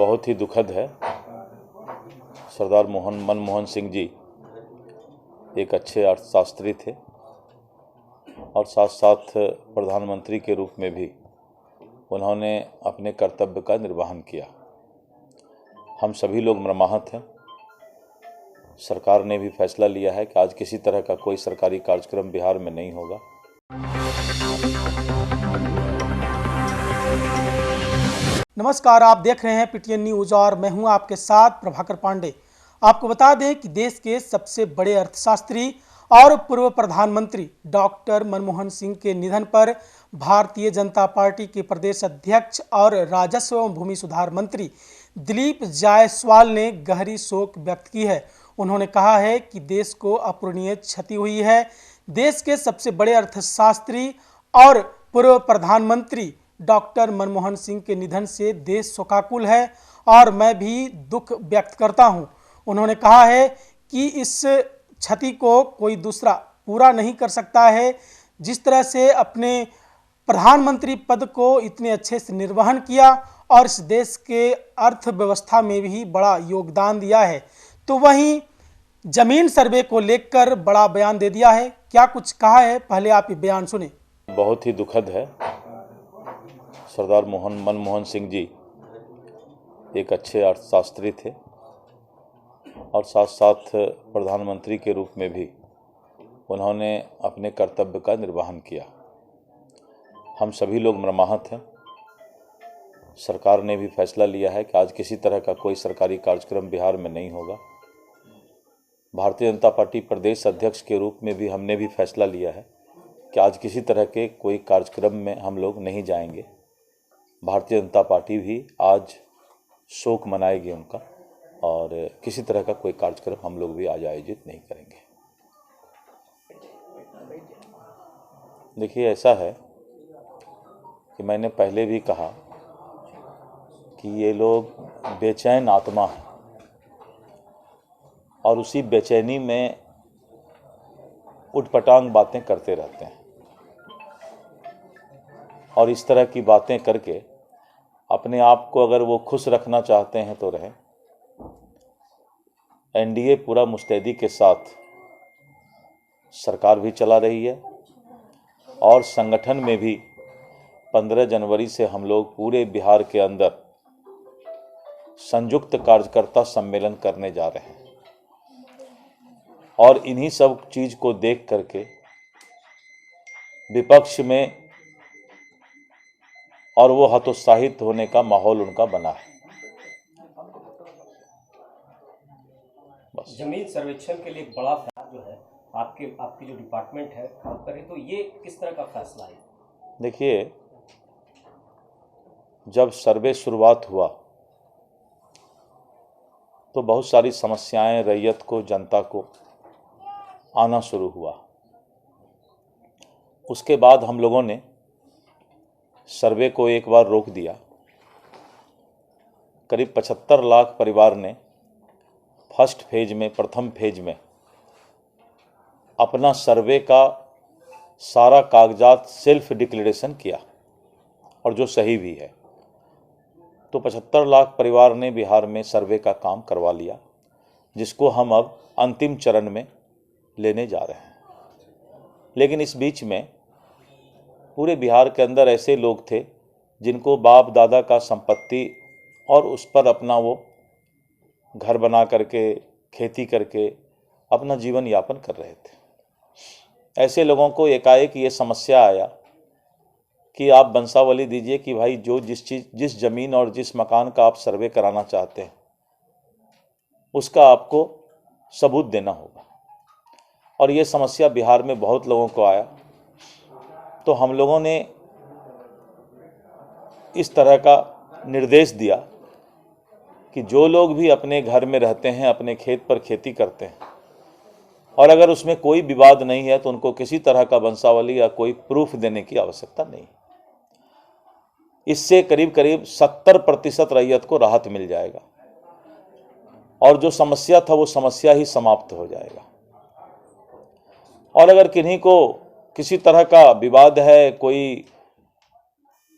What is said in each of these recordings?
बहुत ही दुखद है। सरदार मनमोहन सिंह जी एक अच्छे अर्थशास्त्री थे और साथ साथ प्रधानमंत्री के रूप में भी उन्होंने अपने कर्तव्य का निर्वहन किया। हम सभी लोग मर्माहत हैं। सरकार ने भी फैसला लिया है कि आज किसी तरह का कोई सरकारी कार्यक्रम बिहार में नहीं होगा। नमस्कार, आप देख रहे हैं पीटीएन न्यूज और मैं हूं आपके साथ प्रभाकर पांडे। आपको बता दें कि देश के सबसे बड़े अर्थशास्त्री और पूर्व प्रधानमंत्री डॉक्टर मनमोहन सिंह के निधन पर भारतीय जनता पार्टी के प्रदेश अध्यक्ष और राजस्व एवं भूमि सुधार मंत्री दिलीप जायसवाल ने गहरी शोक व्यक्त की है। उन्होंने कहा है कि देश को अपूरणीय क्षति हुई है। देश के सबसे बड़े अर्थशास्त्री और पूर्व प्रधानमंत्री डॉक्टर मनमोहन सिंह के निधन से देश शोकाकुल है और मैं भी दुख व्यक्त करता हूं। उन्होंने कहा है कि इस क्षति को कोई दूसरा पूरा नहीं कर सकता है। जिस तरह से अपने प्रधानमंत्री पद को इतने अच्छे से निर्वहन किया और इस देश के अर्थव्यवस्था में भी बड़ा योगदान दिया है, तो वहीं जमीन सर्वे को लेकर बड़ा बयान दे दिया है। क्या कुछ कहा है, पहले आप ये बयान सुने। बहुत ही दुखद है। सरदार मनमोहन सिंह जी एक अच्छे अर्थशास्त्री थे और साथ साथ प्रधानमंत्री के रूप में भी उन्होंने अपने कर्तव्य का निर्वहन किया। हम सभी लोग मर्माहत हैं। सरकार ने भी फैसला लिया है कि आज किसी तरह का कोई सरकारी कार्यक्रम बिहार में नहीं होगा। भारतीय जनता पार्टी प्रदेश अध्यक्ष के रूप में भी हमने भी फैसला लिया है कि आज किसी तरह के कोई कार्यक्रम में हम लोग नहीं जाएंगे। भारतीय जनता पार्टी भी आज शोक मनाएगी उनका और किसी तरह का कोई कार्यक्रम हम लोग भी आज आयोजित नहीं करेंगे। देखिए, ऐसा है कि मैंने पहले भी कहा कि ये लोग बेचैन आत्मा हैं और उसी बेचैनी में उटपटांग बातें करते रहते हैं और इस तरह की बातें करके अपने आप को अगर वो खुश रखना चाहते हैं तो रहें। एनडीए पूरा मुस्तैदी के साथ सरकार भी चला रही है और संगठन में भी 15 जनवरी से हम लोग पूरे बिहार के अंदर संयुक्त कार्यकर्ता सम्मेलन करने जा रहे हैं और इन्हीं सब चीज को देख करके विपक्ष में और वो हतोत्साहित होने का माहौल उनका बना है। बस जमीन सर्वेक्षण के लिए बड़ा फैसला जो है आपकी जो डिपार्टमेंट है काम करे, तो ये किस तरह का फैसला है? देखिए, जब सर्वे शुरुआत हुआ तो बहुत सारी समस्याएं रैयत को, जनता को आना शुरू हुआ। उसके बाद हम लोगों ने सर्वे को एक बार रोक दिया। करीब 75 लाख परिवार ने फर्स्ट फेज में, प्रथम फेज में अपना सर्वे का सारा कागजात सेल्फ डिक्लेरेशन किया और जो सही भी है। तो 75 लाख परिवार ने बिहार में सर्वे का काम करवा लिया, जिसको हम अब अंतिम चरण में लेने जा रहे हैं। लेकिन इस बीच में पूरे बिहार के अंदर ऐसे लोग थे जिनको बाप दादा का संपत्ति और उस पर अपना वो घर बना करके, खेती करके अपना जीवन यापन कर रहे थे। ऐसे लोगों को एकाएक ये समस्या आया कि आप वंशावली दीजिए कि भाई जो जिस जमीन और जिस मकान का आप सर्वे कराना चाहते हैं उसका आपको सबूत देना होगा। और ये समस्या बिहार में बहुत लोगों को आया। तो हम लोगों ने इस तरह का निर्देश दिया कि जो लोग भी अपने घर में रहते हैं, अपने खेत पर खेती करते हैं और अगर उसमें कोई विवाद नहीं है तो उनको किसी तरह का वंशावली या कोई प्रूफ देने की आवश्यकता नहीं। इससे करीब करीब 70% रैयत को राहत मिल जाएगा और जो समस्या था वो समस्या ही समाप्त हो जाएगा। और अगर किन्हीं को किसी तरह का विवाद है, कोई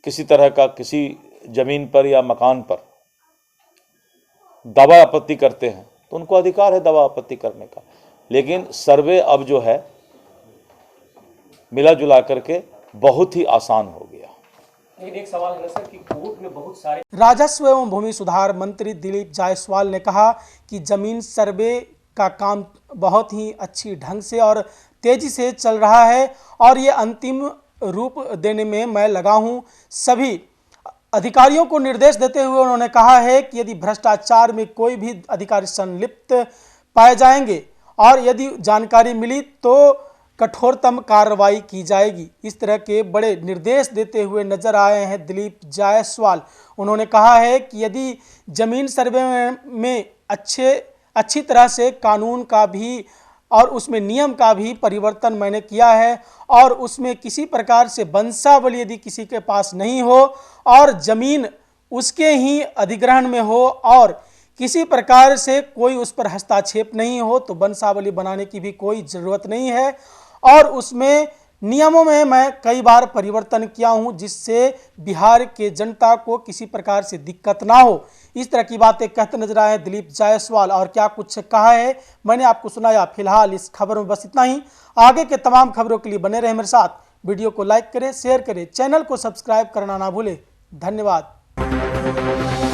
किसी तरह का किसी जमीन पर या मकान पर, दवा आपत्ति करते हैं तो उनको अधिकार है दवा आपत्ति करने का, लेकिन सर्वे अब जो है मिला जुला करके बहुत ही आसान हो गया। लेकिन एक सवाल है ना सर कि कोर्ट में बहुत सारे राजस्व एवं भूमि सुधार मंत्री दिलीप जायसवाल ने कहा कि जमीन सर्वे का काम बहुत ही अच्छी ढंग से और तेजी से चल रहा है और ये अंतिम रूप देने में मैं लगा हूं। सभी अधिकारियों को निर्देश देते हुए उन्होंने कहा है कि यदि भ्रष्टाचार में कोई भी अधिकारी संलिप्त पाए जाएंगे और यदि जानकारी मिली तो कठोरतम कार्रवाई की जाएगी। इस तरह के बड़े निर्देश देते हुए नजर आए हैं दिलीप जायसवाल। उन्होंने कहा है कि यदि जमीन सर्वे में अच्छी तरह से कानून का भी और उसमें नियम का भी परिवर्तन मैंने किया है और उसमें किसी प्रकार से वंशावली यदि किसी के पास नहीं हो और जमीन उसके ही अधिग्रहण में हो और किसी प्रकार से कोई उस पर हस्तक्षेप नहीं हो तो वंशावली बनाने की भी कोई ज़रूरत नहीं है। और उसमें नियमों में मैं कई बार परिवर्तन किया हूं जिससे बिहार के जनता को किसी प्रकार से दिक्कत ना हो। इस तरह की बातें कहते नजर आए दिलीप जायसवाल। और क्या कुछ कहा है मैंने आपको सुनाया। फिलहाल इस खबर में बस इतना ही। आगे के तमाम खबरों के लिए बने रहे मेरे साथ। वीडियो को लाइक करें, शेयर करें, चैनल को सब्सक्राइब करना ना भूलें। धन्यवाद।